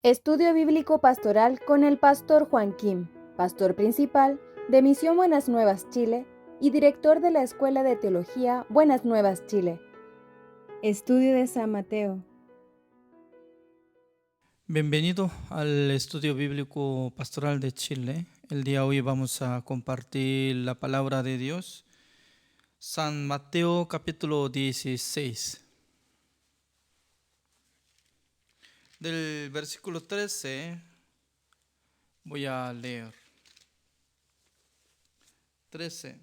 Estudio Bíblico Pastoral con el Pastor Juan Kim, Pastor Principal de Misión Buenas Nuevas Chile y Director de la Escuela de Teología Buenas Nuevas Chile. Estudio de San Mateo. Bienvenido al Estudio Bíblico Pastoral de Chile. El día de hoy vamos a compartir la palabra de Dios. San Mateo capítulo 16. Del versículo 13 voy a leer. 13.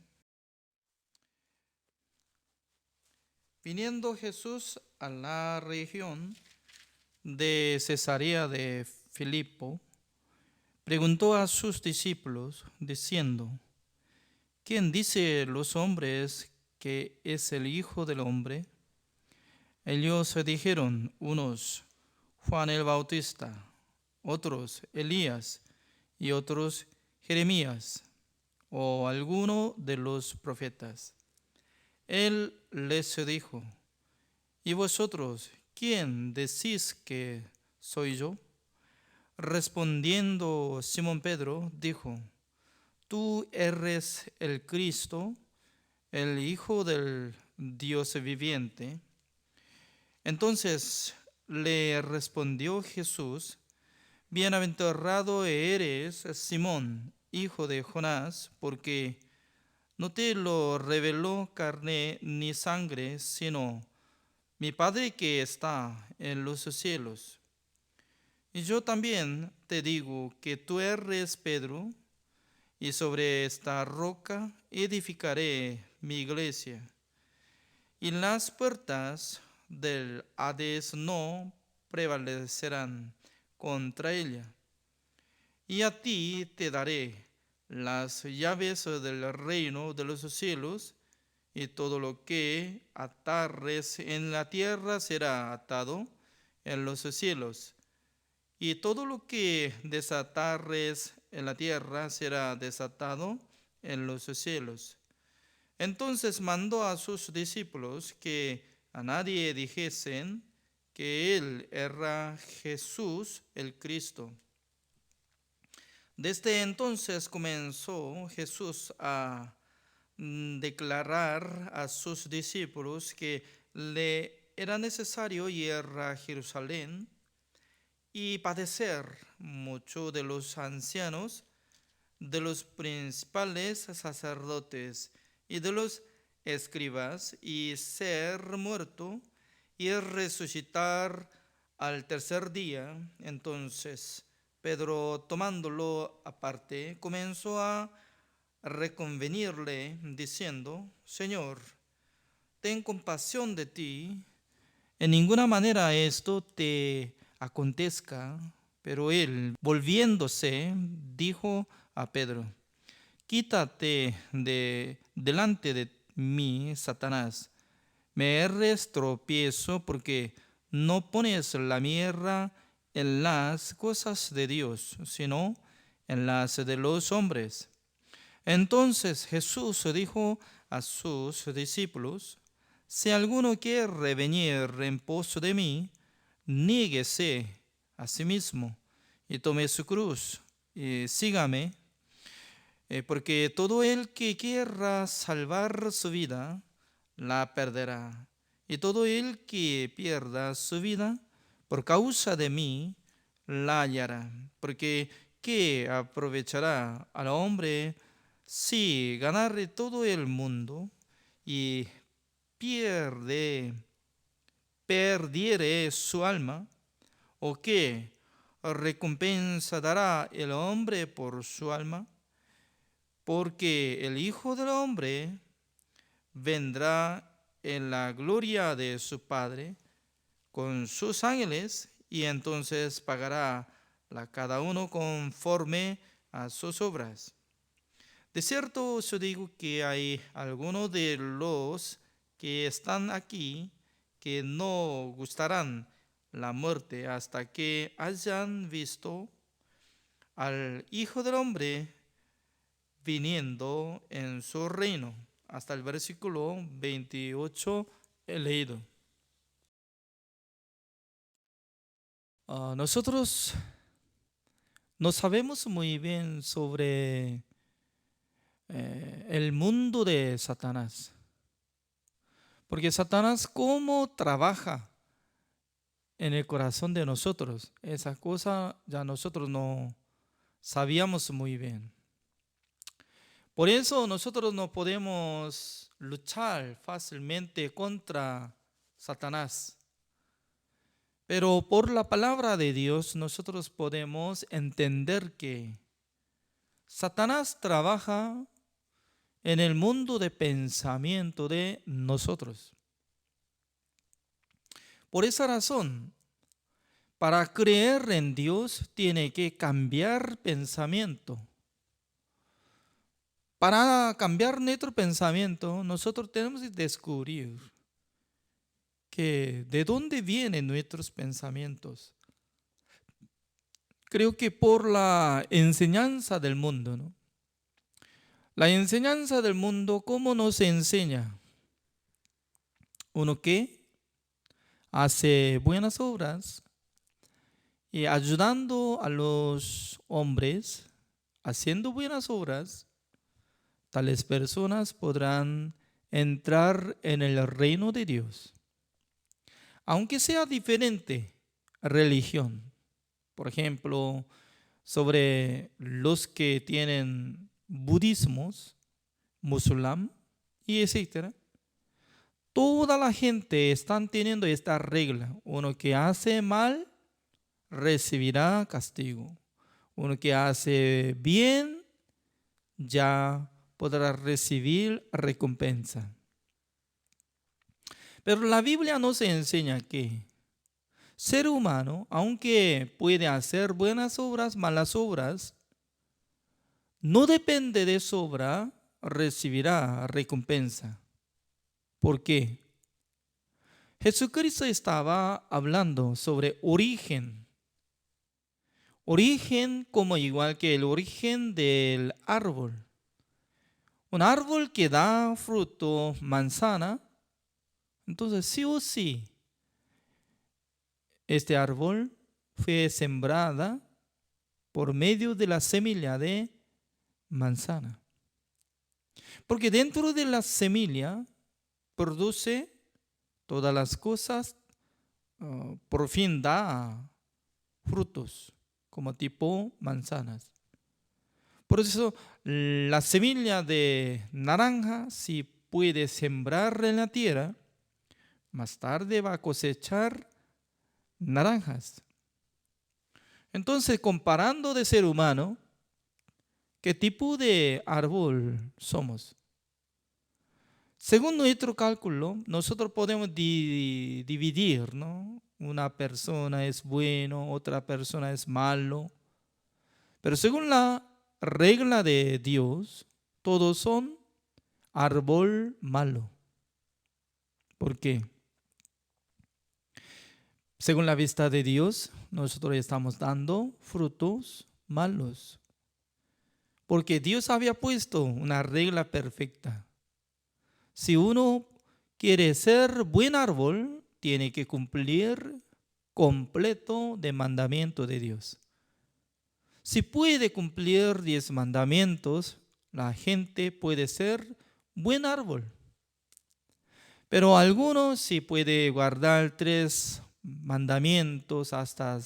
Viniendo Jesús a la región de Cesarea de Filipo, preguntó a sus discípulos, diciendo: ¿Quién dice los hombres que es el Hijo del Hombre? Ellos dijeron, unos Juan el Bautista, otros Elías y otros Jeremías o alguno de los profetas. Él les dijo: ¿Y vosotros quién decís que soy yo? Respondiendo Simón Pedro, dijo: Tú eres el Cristo, el Hijo del Dios viviente. Entonces le respondió Jesús: Bienaventurado eres, Simón, hijo de Jonás, porque no te lo reveló carne ni sangre, sino mi Padre que está en los cielos. Y yo también te digo que tú eres Pedro, y sobre esta roca edificaré mi iglesia, y las puertas del Hades no prevalecerán contra ella. Y a ti te daré las llaves del reino de los cielos, y todo lo que atares en la tierra será atado en los cielos, y todo lo que desatares en la tierra será desatado en los cielos. Entonces mandó a sus discípulos que a nadie dijesen que él era Jesús el Cristo. Desde entonces comenzó Jesús a declarar a sus discípulos que le era necesario ir a Jerusalén y padecer mucho de los ancianos, de los principales sacerdotes y de los escribas, y ser muerto y resucitar al tercer día. Entonces Pedro, tomándolo aparte, comenzó a reconvenirle, diciendo: Señor, ten compasión de ti, en ninguna manera esto te acontezca. Pero él, volviéndose, dijo a Pedro: Quítate de delante de mí, Satanás. Me eres tropiezo porque no pones la mirra en las cosas de Dios, sino en las de los hombres. Entonces Jesús dijo a sus discípulos: Si alguno quiere venir en pos de mí, niéguese a sí mismo y tome su cruz y sígame. Porque todo el que quiera salvar su vida, la perderá. Y todo el que pierda su vida por causa de mí, la hallará. Porque ¿qué aprovechará al hombre si ganare todo el mundo y perdiere su alma? ¿O qué recompensa dará el hombre por su alma? Porque el Hijo del Hombre vendrá en la gloria de su Padre con sus ángeles, y entonces pagará a cada uno conforme a sus obras. De cierto os digo que hay algunos de los que están aquí que no gustarán la muerte hasta que hayan visto al Hijo del Hombre viniendo en su reino. Hasta el versículo 28 he leído. Nosotros no sabemos muy bien sobre el mundo de Satanás. Porque Satanás, ¿cómo trabaja en el corazón de nosotros? Esa cosa ya nosotros no sabíamos muy bien. Por eso nosotros no podemos luchar fácilmente contra Satanás. Pero por la palabra de Dios nosotros podemos entender que Satanás trabaja en el mundo de pensamiento de nosotros. Por esa razón, para creer en Dios tiene que cambiar pensamiento. Para cambiar nuestro pensamiento, nosotros tenemos que descubrir que de dónde vienen nuestros pensamientos. Creo que por la enseñanza del mundo, ¿no? La enseñanza del mundo, ¿cómo nos enseña? Uno que hace buenas obras y ayudando a los hombres, haciendo buenas obras, tales personas podrán entrar en el reino de Dios. Aunque sea diferente religión, por ejemplo, sobre los que tienen budismos, musulmán y etcétera. Toda la gente están teniendo esta regla. Uno que hace mal recibirá castigo. Uno que hace bien ya podrá recibir recompensa. Pero la Biblia nos enseña que ser humano, aunque puede hacer buenas obras, malas obras, no depende de su obra, recibirá recompensa. ¿Por qué? Jesucristo estaba hablando sobre origen. Origen como igual que el origen del árbol. Un árbol que da fruto, manzana, entonces sí o sí, este árbol fue sembrada por medio de la semilla de manzana. Porque dentro de la semilla produce todas las cosas, por fin da frutos, como tipo manzanas. Por eso la semilla de naranja, si puede sembrar en la tierra, más tarde va a cosechar naranjas. Entonces, comparando de ser humano, ¿qué tipo de árbol somos? Según nuestro cálculo, nosotros podemos dividir, ¿no? Una persona es bueno, otra persona es malo. Pero según la regla de Dios, todos son árbol malo. ¿Por qué? Según la vista de Dios, nosotros estamos dando frutos malos. Porque Dios había puesto una regla perfecta. Si uno quiere ser buen árbol, tiene que cumplir completo de mandamiento de Dios. Si puede cumplir 10 mandamientos, la gente puede ser buen árbol. Pero algunos sí puede guardar 3 mandamientos hasta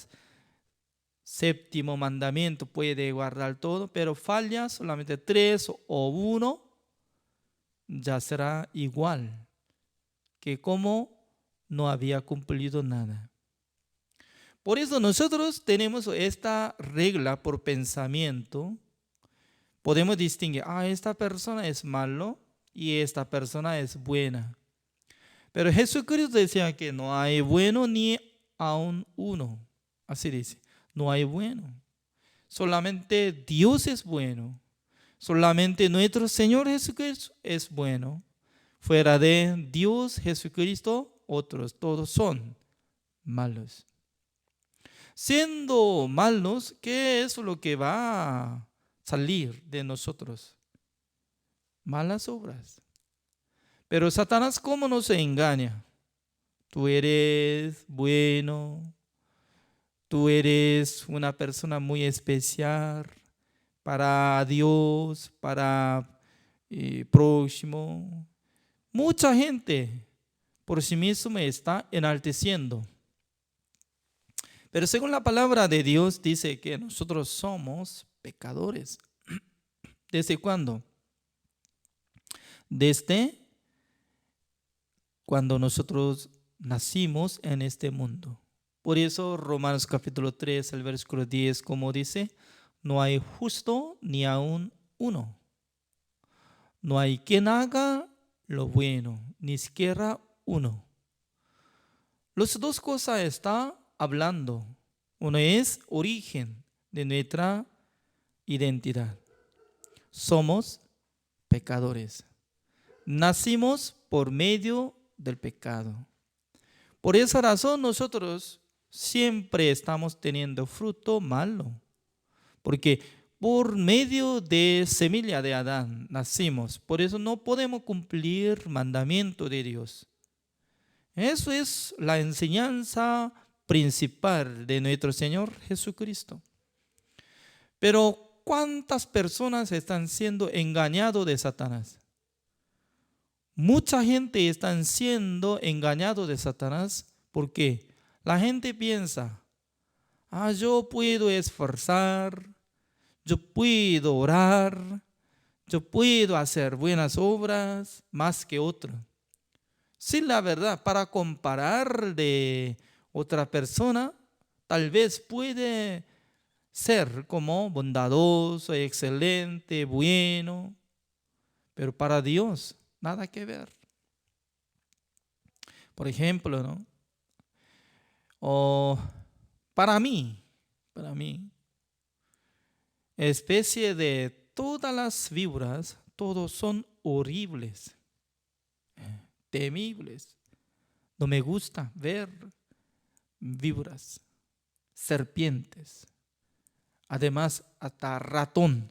séptimo mandamiento, puede guardar todo, pero falla solamente 3 o 1, ya será igual que como no había cumplido nada. Por eso nosotros tenemos esta regla por pensamiento. Podemos distinguir, esta persona es malo y esta persona es buena. Pero Jesucristo decía que no hay bueno ni aun uno. Así dice, no hay bueno. Solamente Dios es bueno. Solamente nuestro Señor Jesucristo es bueno. Fuera de Dios, Jesucristo, otros todos son malos. Siendo malos, ¿qué es lo que va a salir de nosotros? Malas obras. Pero Satanás, ¿cómo nos engaña? Tú eres bueno, tú eres una persona muy especial para Dios, para próximo. Mucha gente por sí mismo me está enalteciendo. Pero según la palabra de Dios dice que nosotros somos pecadores. ¿Desde cuándo? Desde cuando nosotros nacimos en este mundo. Por eso Romanos capítulo 3, el versículo 10, como dice, no hay justo ni aun uno. No hay quien haga lo bueno, ni siquiera uno. Las dos cosas está hablando. Uno es origen de nuestra identidad. Somos pecadores. Nacimos por medio del pecado. Por esa razón nosotros siempre estamos teniendo fruto malo. Porque por medio de semilla de Adán nacimos. Por eso no podemos cumplir mandamiento de Dios. Eso es la enseñanza principal de nuestro Señor Jesucristo. Pero ¿cuántas personas están siendo engañados de Satanás? Mucha gente está siendo engañado de Satanás porque la gente piensa, yo puedo esforzar, yo puedo orar, yo puedo hacer buenas obras más que otro. Sí, la verdad, para comparar de otra persona, tal vez puede ser como bondadoso, excelente, bueno, pero para Dios nada que ver. Por ejemplo, ¿no? O para mí, especie de todas las víboras, todos son horribles, temibles. No me gusta ver víboras, serpientes, además hasta ratón.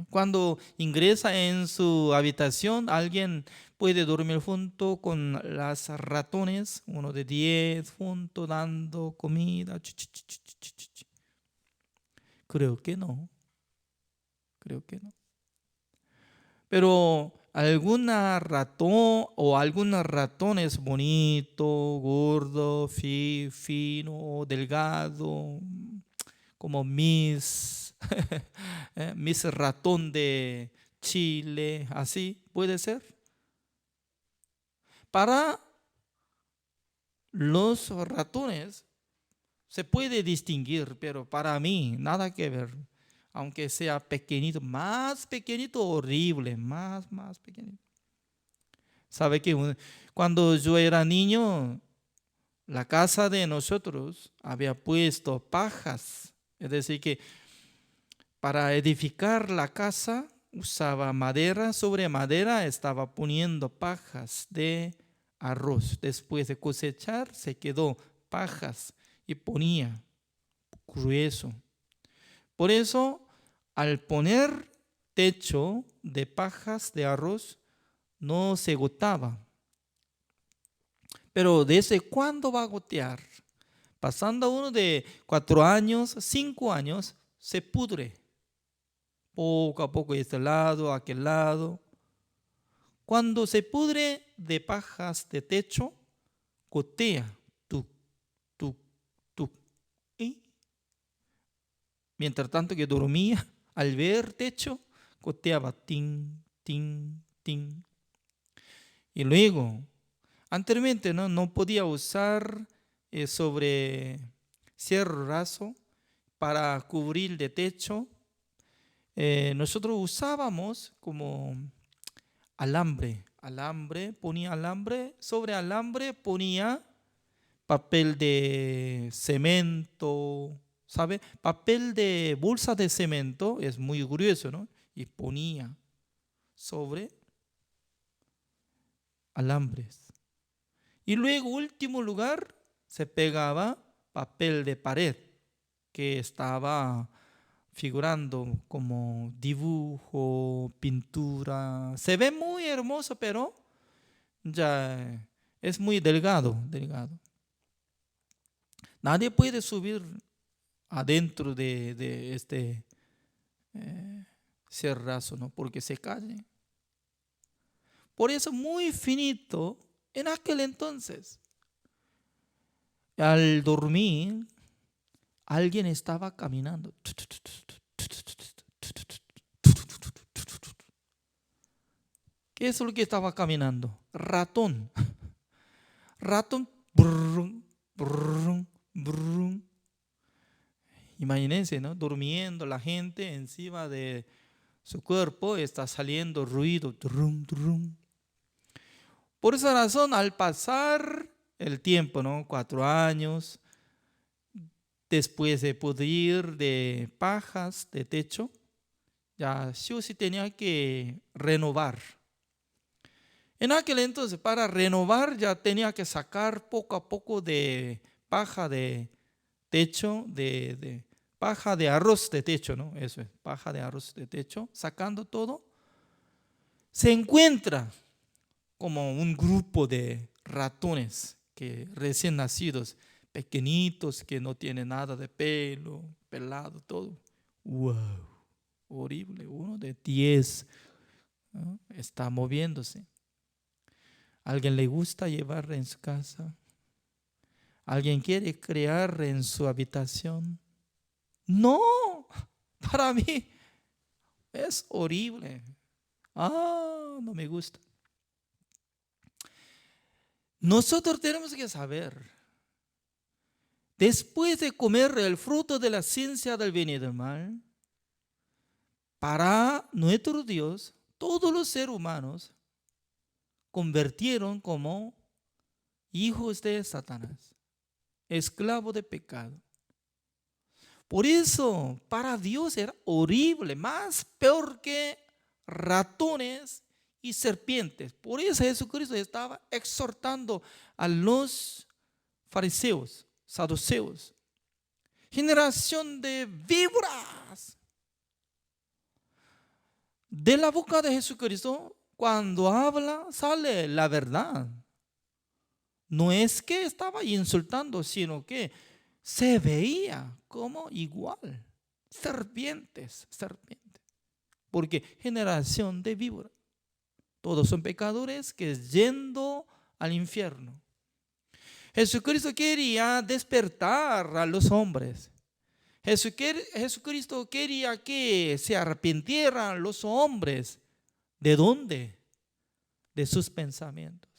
Cuando ingresa en su habitación, alguien puede dormir junto con las ratones, uno de 10 junto dando comida. Creo que no, creo que no. Pero alguna ratón o algunos ratones bonito, gordo, fino, delgado, como Miss Ratón de Chile, así puede ser. Para los ratones se puede distinguir, pero para mí nada que ver. Aunque sea pequeñito, más pequeñito, horrible, más pequeñito. ¿Sabe que cuando yo era niño, la casa de nosotros había puesto pajas? Es decir, que para edificar la casa usaba madera, sobre madera estaba poniendo pajas de arroz. Después de cosechar se quedó pajas y ponía grueso. Por eso, al poner techo de pajas de arroz, no se gotaba. Pero ¿desde cuándo va a gotear? Pasando uno de 4 años, 5 años, se pudre. Poco a poco, este lado, aquel lado. Cuando se pudre de pajas de techo, gotea. Tuc, tuc, tuc. Y mientras tanto que dormía, al ver techo, goteaba. Tin, tin, tin. Y luego, anteriormente no podía usar sobre cierre raso para cubrir de techo. Nosotros usábamos como ponía alambre, sobre alambre ponía papel de cemento, ¿sabe? Papel de bolsa de cemento, es muy grueso, ¿no? Y ponía sobre alambres. Y luego, último lugar, se pegaba papel de pared que estaba figurando como dibujo, pintura. Se ve muy hermoso, pero ya es muy delgado. Nadie puede subir adentro de este cerrazo, ¿no? Porque se cae. Por eso muy finito en aquel entonces. Al dormir, alguien estaba caminando. ¿Qué es lo que estaba caminando? Ratón. Ratón. Brum, brum, brum. Imagínense, ¿no? Durmiendo la gente encima de su cuerpo, está saliendo ruido. Drum, drum. Por esa razón, al pasar el tiempo, ¿no? 4 años, después de pudrir de pajas de techo, ya sí o sí tenía que renovar. En aquel entonces, para renovar, ya tenía que sacar poco a poco de paja de techo, de paja de arroz de techo, ¿no? Eso es, paja de arroz de techo, sacando todo. Se encuentra como un grupo de ratones que recién nacidos, pequeñitos, que no tienen nada de pelo, pelado, todo. ¡Wow! Horrible, uno de 10, ¿no? Está moviéndose. ¿Alguien le gusta llevar en su casa? ¿Alguien quiere crear en su habitación? No, para mí es horrible. No me gusta. Nosotros tenemos que saber, después de comer el fruto de la ciencia del bien y del mal, para nuestro Dios, todos los seres humanos convirtieron como hijos de Satanás, esclavos de pecado. Por eso, para Dios era horrible, más peor que ratones y serpientes. Por eso Jesucristo estaba exhortando a los fariseos, saduceos, generación de víboras. De la boca de Jesucristo, cuando habla, sale la verdad. No es que estaba insultando, sino que se veía como igual. Serpientes. Porque generación de víboras. Todos son pecadores que yendo al infierno. Jesucristo quería despertar a los hombres. Jesucristo quería que se arrepintieran los hombres. ¿De dónde? De sus pensamientos.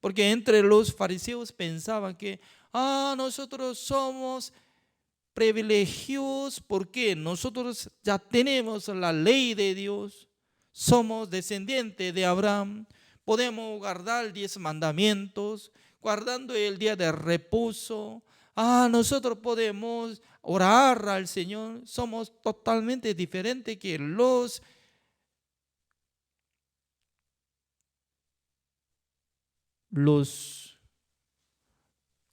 Porque entre los fariseos pensaban que nosotros somos privilegios porque nosotros ya tenemos la ley de Dios, somos descendientes de Abraham, podemos guardar 10 mandamientos, guardando el día de reposo. Nosotros podemos orar al Señor, somos totalmente diferentes que los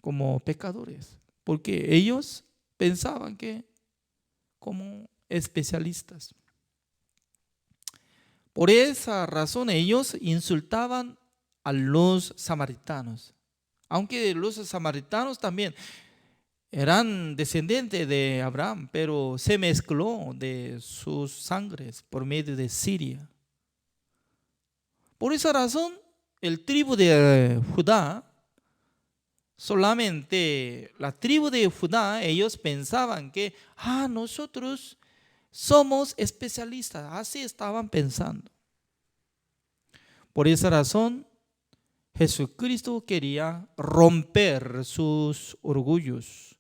como pecadores, porque ellos pensaban que como especialistas. Por esa razón ellos insultaban a los samaritanos, aunque los samaritanos también eran descendientes de Abraham, pero se mezcló de sus sangres por medio de Siria. Por esa razón, el tribu de Judá, solamente la tribu de Judá, ellos pensaban que nosotros somos especialistas, así estaban pensando. Por esa razón, Jesucristo quería romper sus orgullos.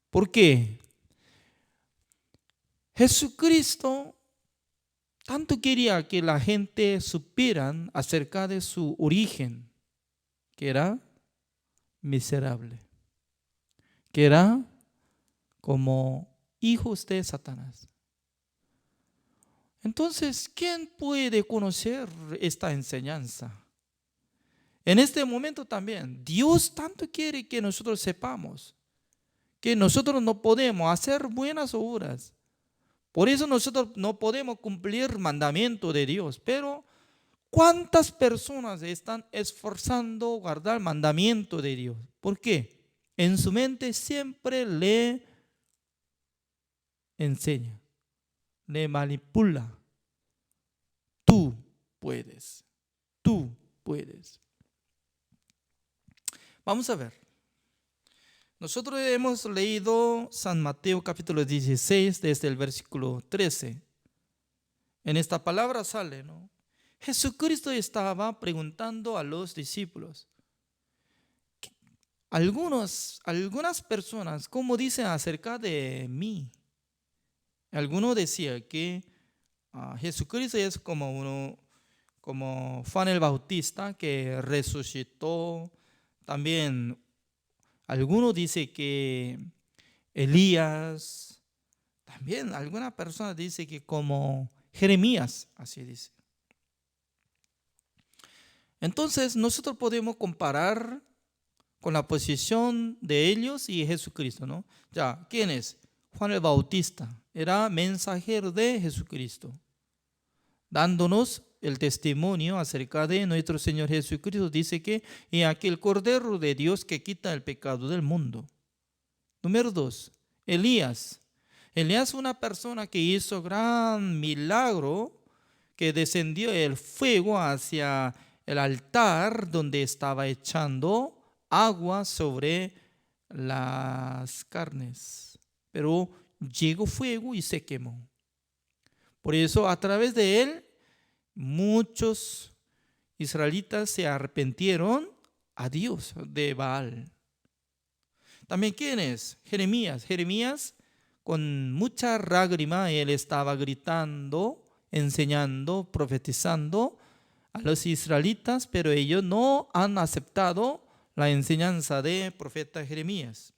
¿Por qué? Jesucristo tanto quería que la gente supieran acerca de su origen, que era miserable, que era como hijos de Satanás. Entonces, ¿quién puede conocer esta enseñanza? En este momento también, Dios tanto quiere que nosotros sepamos que nosotros no podemos hacer buenas obras. Por eso nosotros no podemos cumplir el mandamiento de Dios. Pero ¿cuántas personas están esforzando a guardar el mandamiento de Dios? ¿Por qué? En su mente siempre lee enseña, le manipula. Tú puedes, tú puedes. Vamos a ver. Nosotros hemos leído San Mateo capítulo 16 desde el versículo 13. En esta palabra sale, ¿no? Jesucristo estaba preguntando a los discípulos. Algunas personas, ¿cómo dicen acerca de mí? Algunos decían que Jesucristo es como Juan el Bautista que resucitó. También algunos dicen que Elías. También alguna persona dice que como Jeremías, así dice. Entonces nosotros podemos comparar con la posición de ellos y Jesucristo, ¿no? Ya, ¿quién es? Juan el Bautista era mensajero de Jesucristo, dándonos el testimonio acerca de nuestro Señor Jesucristo. Dice que y aquel Cordero de Dios que quita el pecado del mundo. Número 2, Elías. Elías es una persona que hizo gran milagro, que descendió el fuego hacia el altar donde estaba echando agua sobre las carnes. Pero llegó fuego y se quemó. Por eso a través de él muchos israelitas se arrepintieron a Dios de Baal. También ¿quién es? Jeremías. Jeremías con mucha lágrima él estaba gritando, enseñando, profetizando a los israelitas, pero ellos no han aceptado la enseñanza de profeta Jeremías.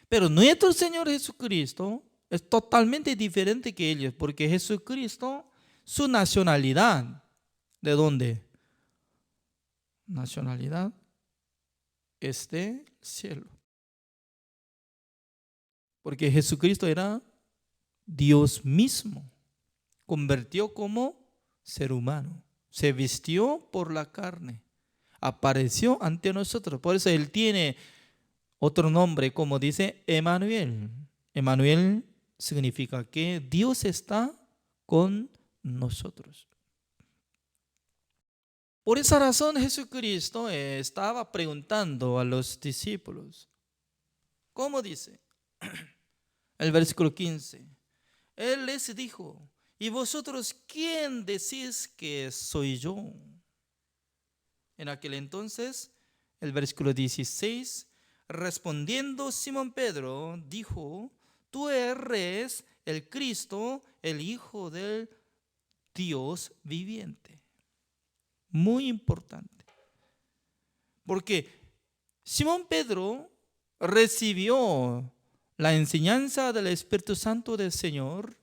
Pero nuestro Señor Jesucristo es totalmente diferente que ellos, porque Jesucristo, su nacionalidad, ¿de dónde? Nacionalidad es del cielo. Porque Jesucristo era Dios mismo, convirtió como ser humano, se vistió por la carne, apareció ante nosotros. Por eso Él tiene otro nombre, como dice Emmanuel. Emmanuel significa que Dios está con nosotros. Por esa razón Jesucristo estaba preguntando a los discípulos. ¿Cómo dice? El versículo 15. Él les dijo, ¿y vosotros quién decís que soy yo? En aquel entonces, el versículo 16, respondiendo Simón Pedro, dijo, tú eres el Cristo, el Hijo del Dios viviente. Muy importante. Porque Simón Pedro recibió la enseñanza del Espíritu Santo del Señor.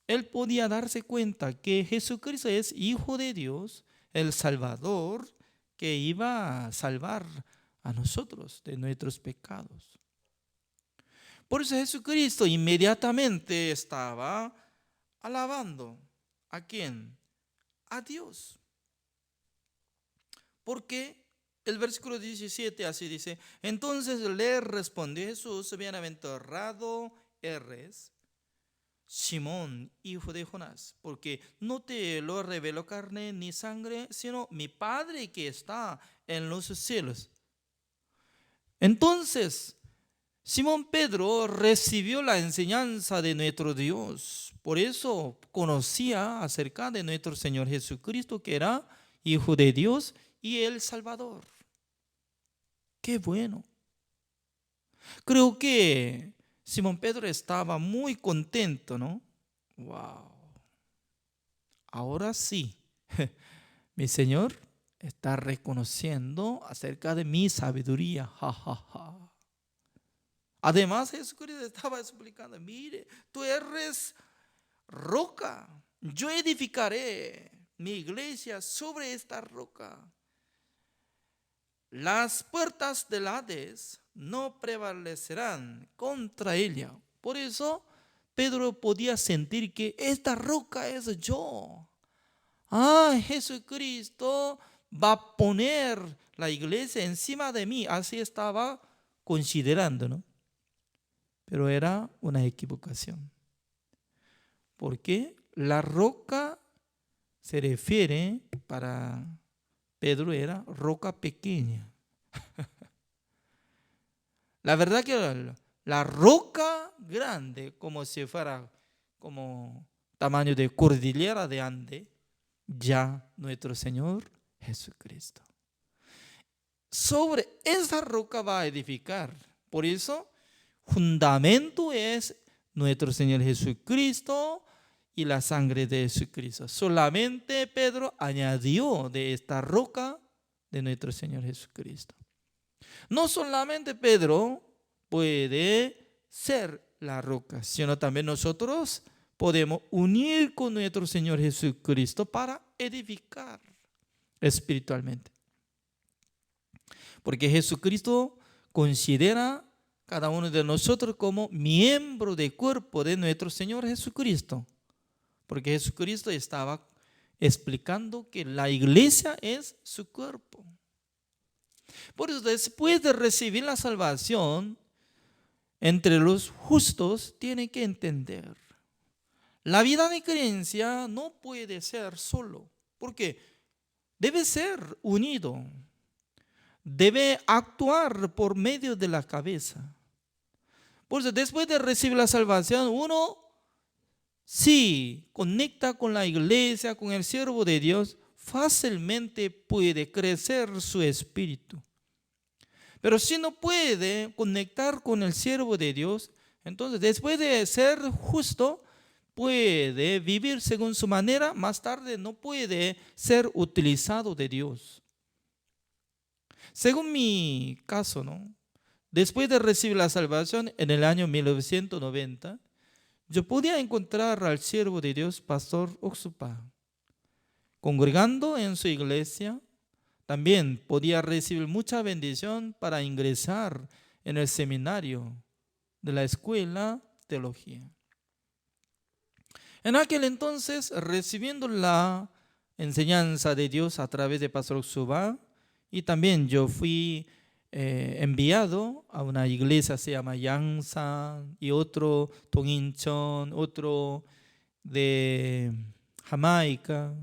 Él podía darse cuenta que Jesucristo es Hijo de Dios, el Salvador, que iba a salvar a nosotros de nuestros pecados. Por eso Jesucristo inmediatamente estaba alabando. ¿A quién? A Dios. Porque el versículo 17 así dice, entonces le respondió Jesús, bienaventurado eres, Simón, hijo de Jonás, porque no te lo reveló carne ni sangre, sino mi Padre que está en los cielos. Entonces, Simón Pedro recibió la enseñanza de nuestro Dios. Por eso conocía acerca de nuestro Señor Jesucristo, que era Hijo de Dios y el Salvador. ¡Qué bueno! Creo que Simón Pedro estaba muy contento, ¿no? ¡Wow! Ahora sí, mi Señor está reconociendo acerca de mi sabiduría. ¡Ja, ja, ja! Además, Jesucristo estaba explicando, mire, tú eres roca. Yo edificaré mi iglesia sobre esta roca. Las puertas del Hades no prevalecerán contra ella. Por eso Pedro podía sentir que esta roca es yo. Jesucristo va a poner la iglesia encima de mí. Así estaba considerando, ¿no? pero era una equivocación. Porque la roca se refiere, para Pedro era roca pequeña. La verdad que la roca grande, como si fuera como tamaño de cordillera de Ande, ya nuestro Señor Jesucristo. Sobre esa roca va a edificar. Por eso, fundamento es nuestro Señor Jesucristo y la sangre de Jesucristo. Solamente Pedro añadió de esta roca de nuestro Señor Jesucristo. No solamente Pedro puede ser la roca, sino también nosotros podemos unir con nuestro Señor Jesucristo para edificar espiritualmente. Porque Jesucristo considera cada uno de nosotros como miembro del cuerpo de nuestro Señor Jesucristo. Porque Jesucristo estaba explicando que la iglesia es su cuerpo. Por eso, después de recibir la salvación, entre los justos tienen que entender: la vida de creencia no puede ser solo, porque debe ser unido, debe actuar por medio de la cabeza. Por eso, después de recibir la salvación, uno sí conecta con la iglesia, con el siervo de Dios, fácilmente puede crecer su espíritu. Pero si no puede conectar con el siervo de Dios, entonces después de ser justo, puede vivir según su manera, más tarde no puede ser utilizado de Dios. Según mi caso, ¿no? Después de recibir la salvación en el año 1990, yo podía encontrar al siervo de Dios, Pastor Oxupa, congregando en su iglesia. También podía recibir mucha bendición para ingresar en el seminario de la escuela de teología. En aquel entonces, recibiendo la enseñanza de Dios a través de Pastor Oxupa, y también yo fui enviado a una iglesia, se llama Yangsan, y otro Tonginchon, otro de Jamaica,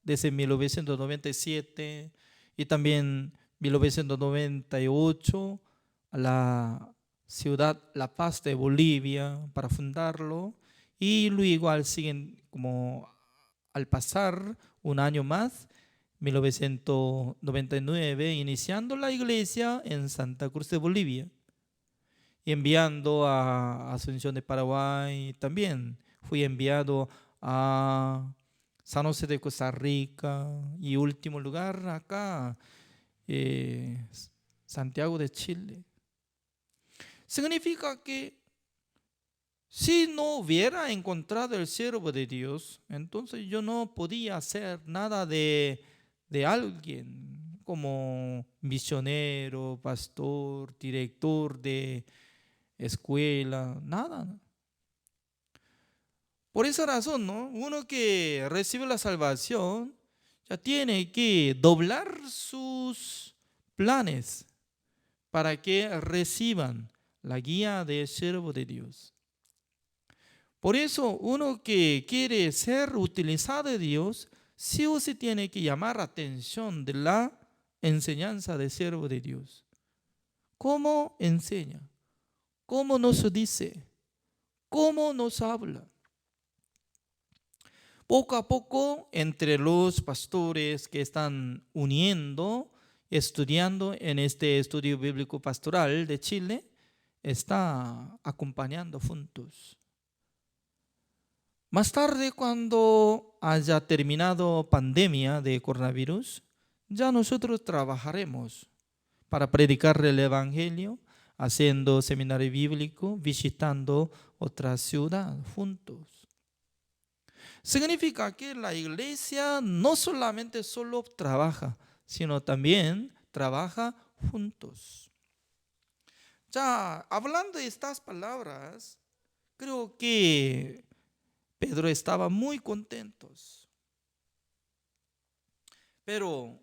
desde 1997, y también 1998 a la ciudad La Paz de Bolivia para fundarlo, y luego al pasar un año más, 1999, iniciando la iglesia en Santa Cruz de Bolivia y enviando a Asunción de Paraguay. También fui enviado a San José de Costa Rica y último lugar acá, Santiago de Chile. Significa que si no hubiera encontrado el siervo de Dios, entonces yo no podía hacer nada de alguien como misionero, pastor, director de escuela, nada. Por esa razón, ¿no? Uno que recibe la salvación ya tiene que doblar sus planes para que reciban la guía del siervo de Dios. Por eso, uno que quiere ser utilizado de Dios, sí o sí tiene que llamar la atención de la enseñanza del siervo de Dios. ¿Cómo enseña? ¿Cómo nos dice? ¿Cómo nos habla? Poco a poco, entre los pastores que están uniendo, estudiando en este estudio bíblico pastoral de Chile, está acompañando juntos. Más tarde, cuando haya terminado pandemia de coronavirus, ya nosotros trabajaremos para predicar el evangelio, haciendo seminario bíblico, visitando otra ciudad juntos. Significa que la iglesia no solamente solo trabaja, sino también trabaja juntos. Ya hablando de estas palabras, creo que Pedro estaba muy contento. Pero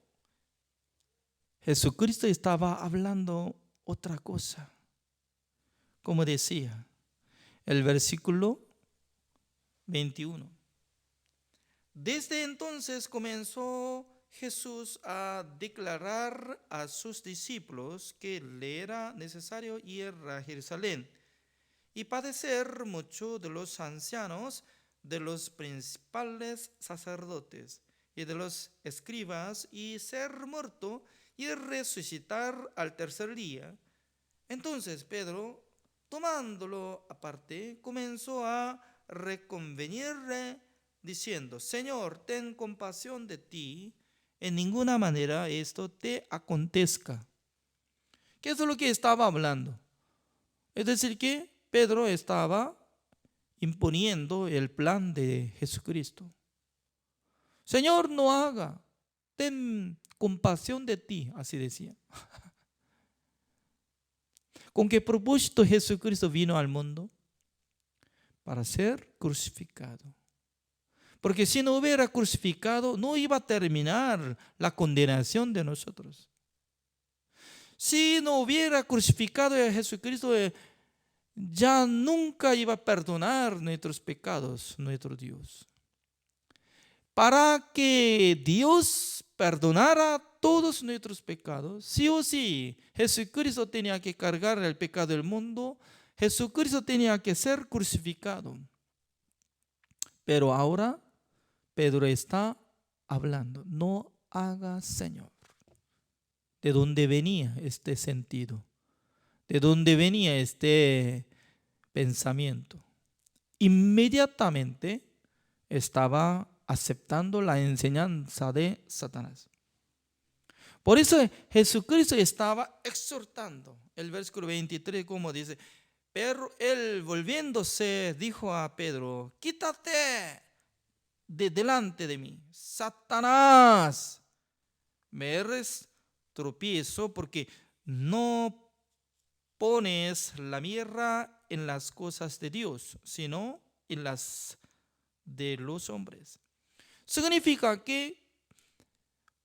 Jesucristo estaba hablando otra cosa. Como decía, el versículo 21. Desde entonces comenzó Jesús a declarar a sus discípulos que le era necesario ir a Jerusalén y padecer mucho de los ancianos, de los principales sacerdotes y de los escribas, y ser muerto y resucitar al tercer día. Entonces Pedro, tomándolo aparte, comenzó a reconvenirle, diciendo: Señor, ten compasión de ti, en ninguna manera esto te acontezca. ¿Qué es lo que estaba hablando? Es decir, que Pedro estaba imponiendo el plan de Jesucristo. Señor, no haga, ten compasión de ti, así decía. ¿Con qué propósito Jesucristo vino al mundo? Para ser crucificado. Porque si no hubiera crucificado, no iba a terminar la condenación de nosotros. Si no hubiera crucificado a Jesucristo, ya nunca iba a perdonar nuestros pecados, nuestro Dios. Para que Dios perdonara todos nuestros pecados, sí o sí, Jesucristo tenía que cargar el pecado del mundo, Jesucristo tenía que ser crucificado. Pero ahora Pedro está hablando: no haga, Señor. ¿De dónde venía este sentido? ¿De dónde venía este pensamiento? Inmediatamente estaba aceptando la enseñanza de Satanás. Por eso Jesucristo estaba exhortando. El versículo 23, como dice: pero él, volviéndose, dijo a Pedro: quítate de delante de mí, Satanás. Me eres tropiezo porque no pones la mira en las cosas de Dios, sino en las de los hombres. Significa que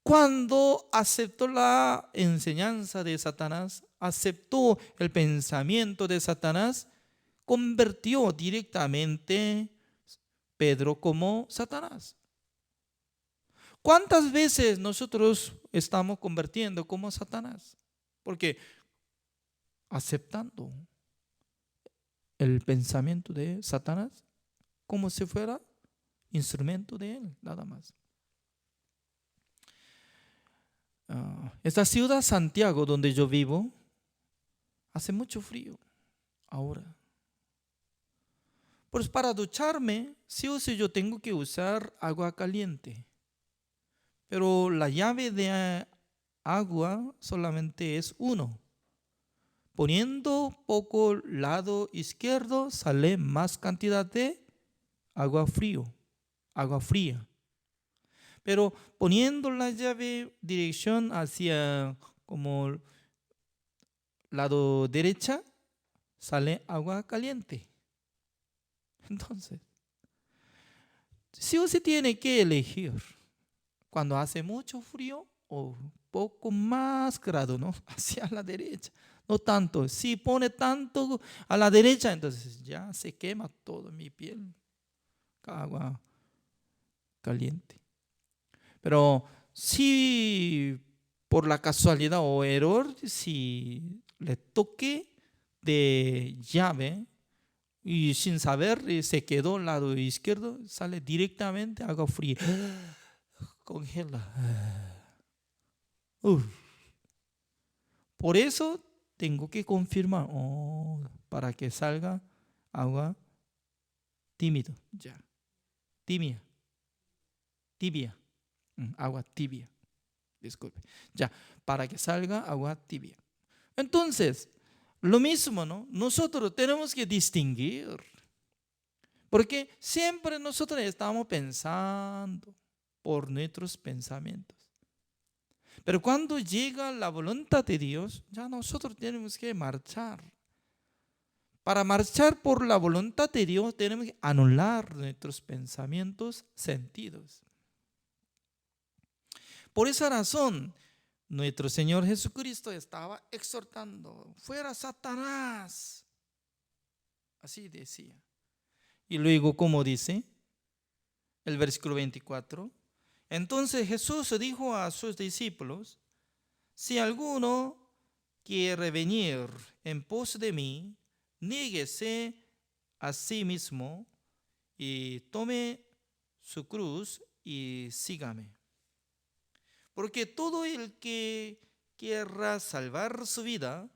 cuando aceptó la enseñanza de Satanás, aceptó el pensamiento de Satanás, convirtió directamente Pedro como Satanás. ¿Cuántas veces nosotros estamos convirtiendo como Satanás? Porque aceptando el pensamiento de Satanás como si fuera instrumento de él, nada más. Esta ciudad Santiago donde yo vivo hace mucho frío ahora. Pues para ducharme, sí o sí yo tengo que usar agua caliente. Pero la llave de agua solamente es uno. Poniendo poco lado izquierdo sale más cantidad de agua fría. Pero poniendo la llave dirección hacia como lado derecha, sale agua caliente. Entonces, sí o sí tiene que elegir cuando hace mucho frío o poco más grado, ¿no? Hacia la derecha. No tanto. Si pone tanto a la derecha, entonces ya se quema todo mi piel. Agua caliente. Pero si por la casualidad o error, si le toque de llave y sin saber se quedó al lado izquierdo, sale directamente agua fría. Congela. Por eso tengo que confirmar para que salga agua tímido, ya. Tibia. Agua tibia. Disculpe. Ya, para que salga agua tibia. Entonces, lo mismo, ¿no? Nosotros tenemos que distinguir. Porque siempre nosotros estamos pensando por nuestros pensamientos. Pero cuando llega la voluntad de Dios, ya nosotros tenemos que marchar. Para marchar por la voluntad de Dios, tenemos que anular nuestros pensamientos sentidos. Por esa razón, nuestro Señor Jesucristo estaba exhortando: fuera Satanás. Así decía. Y luego, ¿cómo dice? El versículo 24. Entonces Jesús dijo a sus discípulos: si alguno quiere venir en pos de mí, niéguese a sí mismo y tome su cruz y sígame. Porque todo el que quiera salvar su vida,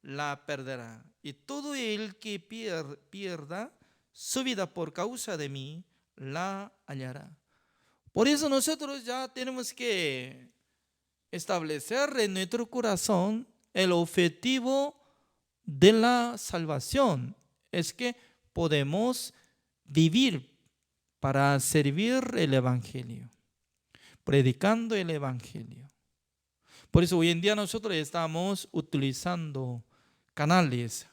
la perderá. Y todo el que pierda su vida por causa de mí, la hallará. Por eso nosotros ya tenemos que establecer en nuestro corazón el objetivo de la salvación. Es que podemos vivir para servir el Evangelio, predicando el Evangelio. Por eso hoy en día nosotros estamos utilizando canales,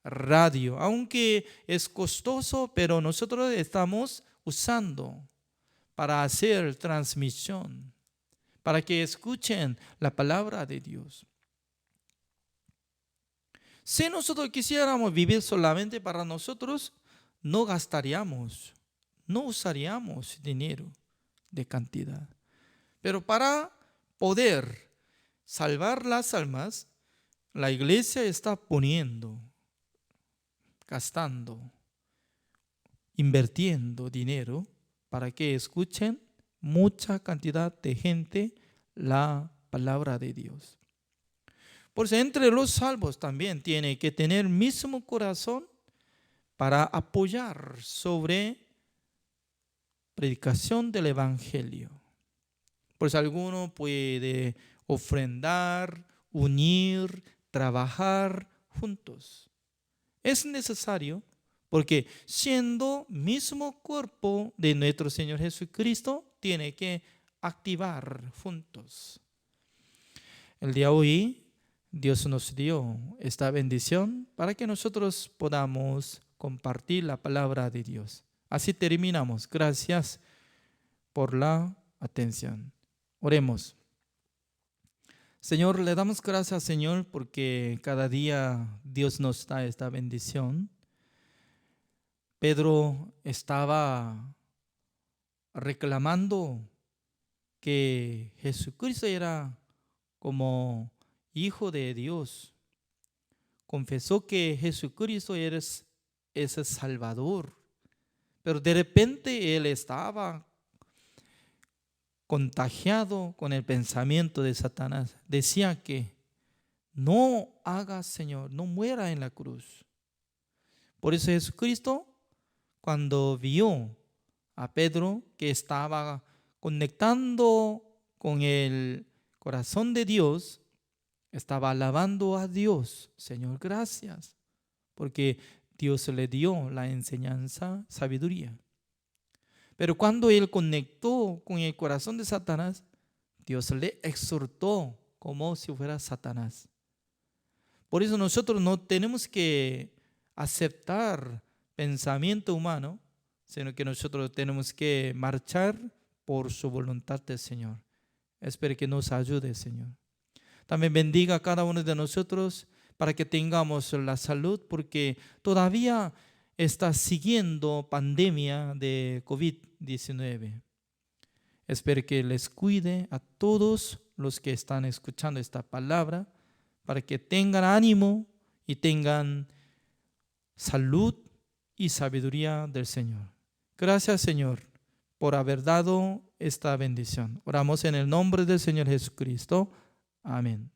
radio, aunque es costoso, pero nosotros estamos usando para hacer transmisión, para que escuchen la palabra de Dios. Si nosotros quisiéramos vivir solamente para nosotros, no gastaríamos, no usaríamos dinero de cantidad. Pero para poder salvar las almas, la iglesia está poniendo, gastando, invirtiendo dinero para que escuchen mucha cantidad de gente la palabra de Dios. Por eso entre los salvos también tiene que tener mismo corazón para apoyar sobre predicación del Evangelio. Por eso alguno puede ofrendar, unir, trabajar juntos. Es necesario porque siendo mismo cuerpo de nuestro Señor Jesucristo, tiene que activar juntos. El día de hoy, Dios nos dio esta bendición para que nosotros podamos compartir la palabra de Dios. Así terminamos. Gracias por la atención. Oremos. Señor, le damos gracias, Señor, porque cada día Dios nos da esta bendición. Pedro estaba reclamando que Jesucristo era como Hijo de Dios. Confesó que Jesucristo es ese Salvador. Pero de repente él estaba contagiado con el pensamiento de Satanás. Decía que no haga, Señor, no muera en la cruz. Por eso Jesucristo, cuando vio a Pedro que estaba conectando con el corazón de Dios, estaba alabando a Dios. Señor, gracias, porque Dios le dio la enseñanza, sabiduría. Pero cuando él conectó con el corazón de Satanás, Dios le exhortó como si fuera Satanás. Por eso nosotros no tenemos que aceptar pensamiento humano, sino que nosotros tenemos que marchar por su voluntad del Señor. Espero que nos ayude, Señor. También bendiga a cada uno de nosotros para que tengamos la salud, porque todavía está siguiendo pandemia de COVID-19. Espero que les cuide a todos los que están escuchando esta palabra, para que tengan ánimo y tengan salud y sabiduría del Señor. Gracias, Señor, por haber dado esta bendición. Oramos en el nombre del Señor Jesucristo. Amén.